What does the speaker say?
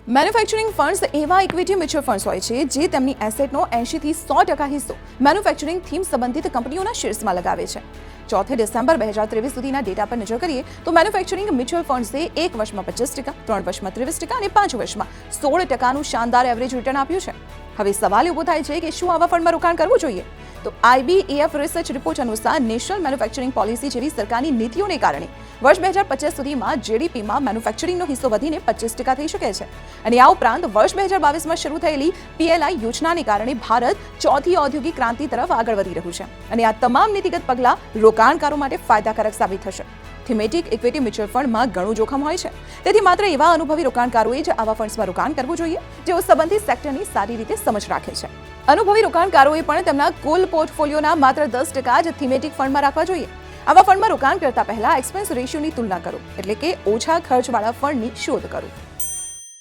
Manufacturing funds એવા equity mutual funds હોય છે જે તેમની એસેટનો 80 થી 100% હિસ્સો મેન્યુફેક્ચરિંગ થીમ સંબંધિત કંપનીઓના શેર્સમાં લગાવે છે. 4 ડિસેમ્બર 2023 સુધીના ડેટા પર નજર કરીએ તો મેન્યુફેક્ચરિંગ મ્યુચ્યુઅલ ફંડ્સે 1 વર્ષમાં 25%, 3 વર્ષમાં 23% અને 5 વર્ષમાં 16%નું શાનદાર એવરેજ રિટર્ન આપ્યું છે. હવે સવાલ ઊભો થાય છે કે શું આવા ફંડમાં રોકાણ કરવું જોઈએ? તો IBEF રિસર્ચ રિપોર્ટ અનુસાર નેશનલ મેન્યુફેક્ચરિંગ પોલિસી જેવી સરકારની નીતિઓને કારણે વર્ષ 2025 સુધીમાં જીડીપીમાં મેન્યુફેક્ચરિંગનો હિસ્સો વધીને 25% થઈ શકે છે. અને આ ઉપરાંત વર્ષ 2022માં શરૂ થયેલી PLI યોજનાને કારણે ભારત ચોથી ઔદ્યોગિક ક્રાંતિ તરફ આગળ વધી રહ્યું છે. અને આ તમામ નીતિગત પગલાં રોકાણકારો માટે ફાયદાકારક સાબિત થશે. થીમેટિક ઇક્વિટી મ્યુચ્યુઅલ ફંડમાં ઘણું જોખમ હોય છે, તેથી માત્ર એવા અનુભવી રોકાણકારોએ જ આવા ફંડ્સમાં રોકાણ કરવું જોઈએ જેઓ સંબંધિત સેક્ટરની સારી રીતે સમજ રાખે છે. અનુભવી રોકાણકારોએ પણ તેમના કુલ પોર્ટફોલિયોના માત્ર 10% જ થીમેટિક ફંડમાં રાખવા જોઈએ. આવા ફંડમાં રોકાણ કરતા પહેલા એક્સપેન્સ રેશિયોની તુલના કરો, એટલે કે ઓછા ખર્ચવાળા ફંડની શોધ કરો.